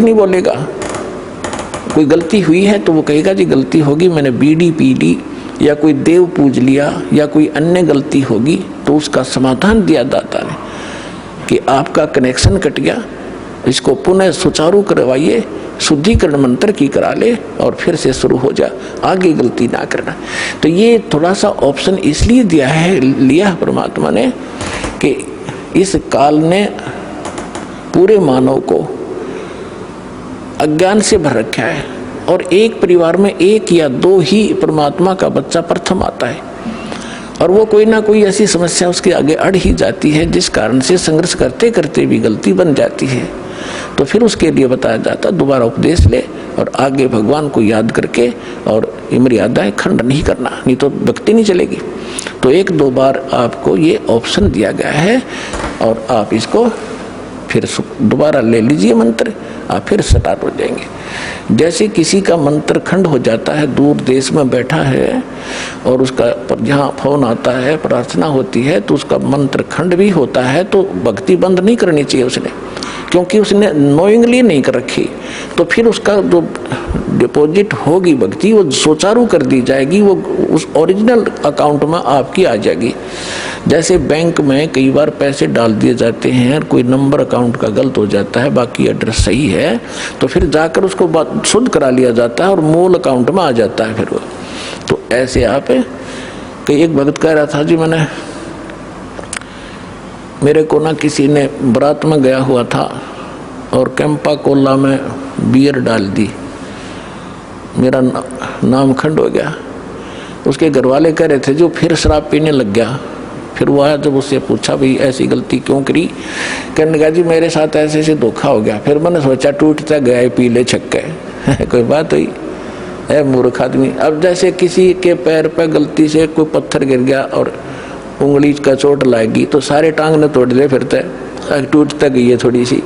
नहीं बोलेगा। कोई गलती हुई है तो वो कहेगा जी गलती होगी, मैंने बीड़ी पी ली या कोई देव पूज लिया या कोई अन्य गलती होगी, तो उसका समाधान दिया दाता ने कि आपका कनेक्शन कट गया, इसको पुनः सुचारू करवाइए, शुद्धिकरण मंत्र की करा ले और फिर से शुरू हो जा, आगे गलती ना करना। तो ये थोड़ा सा ऑप्शन इसलिए लिया परमात्मा ने कि इस काल ने पूरे मानव को अज्ञान से भर रखा है और एक परिवार में एक या दो ही परमात्मा का बच्चा प्रथम आता है और वो कोई ना कोई ऐसी समस्या उसके आगे अड़ ही जाती है जिस कारण से संघर्ष करते करते भी गलती बन जाती है। तो फिर उसके लिए बताया जाता दोबारा उपदेश ले और आगे भगवान को याद करके और मर्यादाएं खंड नहीं करना, नहीं तो भक्ति नहीं चलेगी। तो एक दो बार आपको ये ऑप्शन दिया गया है और आप इसको फिर दोबारा ले लीजिए मंत्र, आप फिर स्टार्ट हो जाएंगे। जैसे किसी का मंत्र खंड हो जाता है, दूर देश में बैठा है और उसका जहाँ फोन आता है, प्रार्थना होती है तो उसका मंत्र खंड भी होता है, तो भक्ति बंद नहीं करनी चाहिए उसने, क्योंकि उसने नोइंगली नहीं कर रखी। तो फिर उसका जो डिपॉजिट होगी भक्ति वो सुचारू कर दी जाएगी, वो उस ओरिजिनल अकाउंट में आपकी आ जाएगी। जैसे बैंक में कई बार पैसे डाल दिए जाते हैं, कोई नंबर अकाउंट का गलत हो जाता है, बाकी एड्रेस सही है, तो फिर जाकर उसको शुद्ध करा लिया जाता है और मूल अकाउंट में आ जाता है फिर वो। तो ऐसे आप कई एक भगत कह रहा था जी मेरे को ना किसी ने बारात में गया हुआ था और कैंपा कोला में बियर डाल दी, मेरा नाम खंड हो गया। उसके घर वाले कह रहे थे जो फिर शराब पीने लग गया। फिर वो आया, जब उससे पूछा भाई ऐसी गलती क्यों करी, कहने लगा जी मेरे साथ ऐसे ऐसे धोखा हो गया। फिर मैंने सोचा टूटता गया पीले छक्के कोई बात हुई है मूर्ख आदमी। अब जैसे किसी के पैर पर गलती से कोई पत्थर गिर गया और उंगली का चोट लाएगी तो सारे टांग ने तोड़ ले, फिरते टूटता गई है थोड़ी सी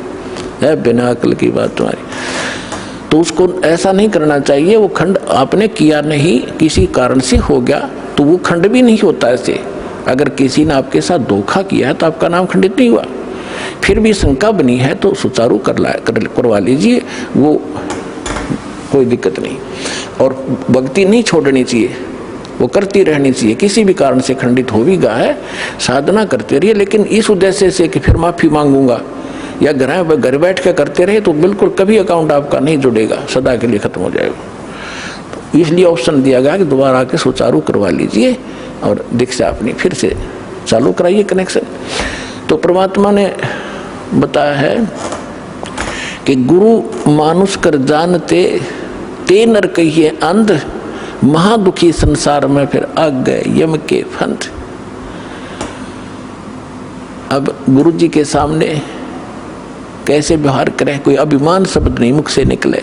है, बिना अकल की बात तुम्हारी। तो उसको ऐसा नहीं करना चाहिए। वो खंड आपने किया नहीं, किसी कारण से हो गया तो वो खंड भी नहीं होता ऐसे। अगर किसी ने आपके साथ धोखा किया है तो आपका नाम खंडित नहीं हुआ। फिर भी शंका बनी है तो सुचारू करवा लीजिए, वो कोई दिक्कत नहीं। और भक्ति नहीं छोड़नी चाहिए, वो करती रहनी चाहिए। किसी भी कारण से खंडित हो भी गया है, साधना करते रहिए, लेकिन इस उद्देश्य से कि फिर माफी मांगूंगा या घर बैठ के करते रहे तो बिल्कुल कभी अकाउंट आपका नहीं जुड़ेगा, सदा के लिए खत्म हो जाएगा। तो इसलिए ऑप्शन दिया गया कि दोबारा आके सुचारू करवा लीजिए और दीक्षा अपनी फिर से चालू कराइए कनेक्शन। तो परमात्मा ने बताया है कि गुरु मानुष कर जानते ते नर कहिए अंध, महादुखी संसार में फिर आ गए यम के फंद। अब गुरु जी के सामने कैसे व्यवहार करें, कोई अभिमान शब्द नहीं मुख से निकले।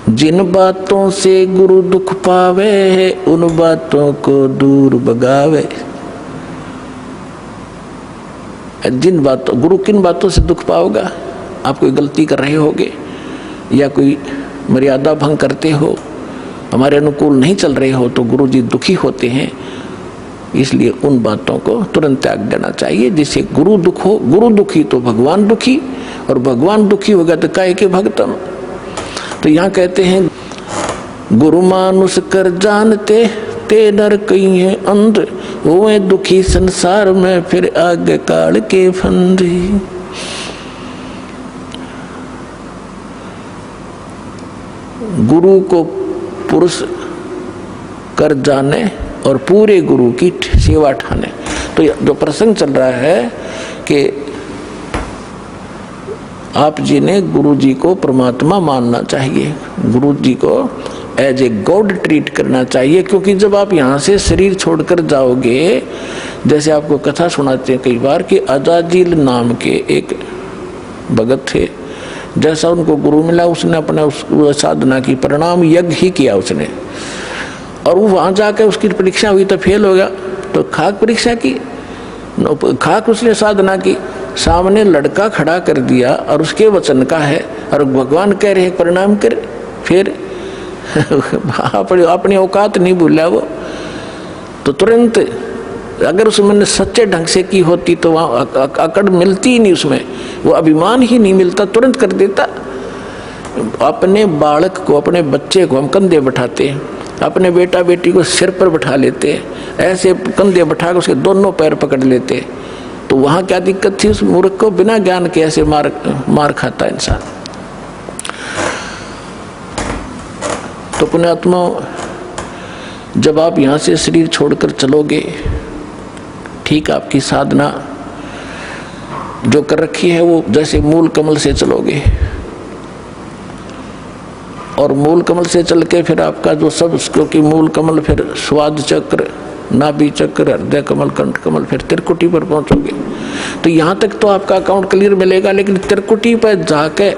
जिन बातों से गुरु दुख पावे उन बातों को दूर भगावे। जिन बातों गुरु किन बातों से दुख पाओगा, आप कोई गलती कर रहे होगे या कोई मर्यादा भंग करते हो, हमारे अनुकूल नहीं चल रहे हो तो गुरु जी दुखी होते हैं। इसलिए उन बातों को तुरंत त्याग देना चाहिए जिससे गुरु दुख हो। गुरु दुखी तो भगवान दुखी, और भगवान दुखी होगा तो काहे के भक्तम। तो यहाँ कहते हैं गुरु मानुष कर जानते ते नर कहीं है अंध, वो दुखी संसार में फिर आगे काल के फंद। गुरु को पुरुष कर जाने और पूरे गुरु की सेवा ठाने। तो जो प्रसंग चल रहा है कि आप जी ने गुरु जी को परमात्मा मानना चाहिए, गुरु जी को एज ए गॉड ट्रीट करना चाहिए। क्योंकि जब आप यहाँ से शरीर छोड़कर जाओगे, जैसे आपको कथा सुनाते हैं कई बार कि अजाजिल नाम के एक भगत थे, जैसा उनको गुरु मिला उसने अपने उस साधना की परिणाम यज्ञ ही किया उसने, और वो वहाँ जाकर उसकी परीक्षा हुई तो फेल हो गया। तो खाक परीक्षा की, खाक उसने साधना की, सामने लड़का खड़ा कर दिया और उसके वचन का है, और भगवान कह रहे परिणाम कर। फिर अपनी औकात नहीं भूला वो, तो तुरंत अगर उसमें सच्चे ढंग से की होती तो वहाँ अकड़ मिलती ही नहीं, उसमें वो अभिमान ही नहीं मिलता, तुरंत कर देता। अपने बालक को, अपने बच्चे को हम कंधे बैठाते हैं, अपने बेटा बेटी को सिर पर बैठा लेते, ऐसे कंधे बैठा कर उसके दोनों पैर पकड़ लेते, तो वहाँ क्या दिक्कत थी? उस मूर्ख को बिना ज्ञान के ऐसे मार खाता इंसान। तो पुण्यात्मा, जब आप यहाँ से शरीर छोड़कर चलोगे, ठीक आपकी साधना जो कर रखी है वो जैसे मूल कमल से चलोगे, और मूल कमल से चल के फिर आपका जो सब, क्योंकि मूल कमल फिर स्वाद चक्र, नाभि चक्र, हृदय कमल, कंठ कमल, फिर त्रिकुटी पर पहुंचोगे। तो यहाँ तक तो आपका अकाउंट क्लियर मिलेगा, लेकिन त्रिकुटी पर जाके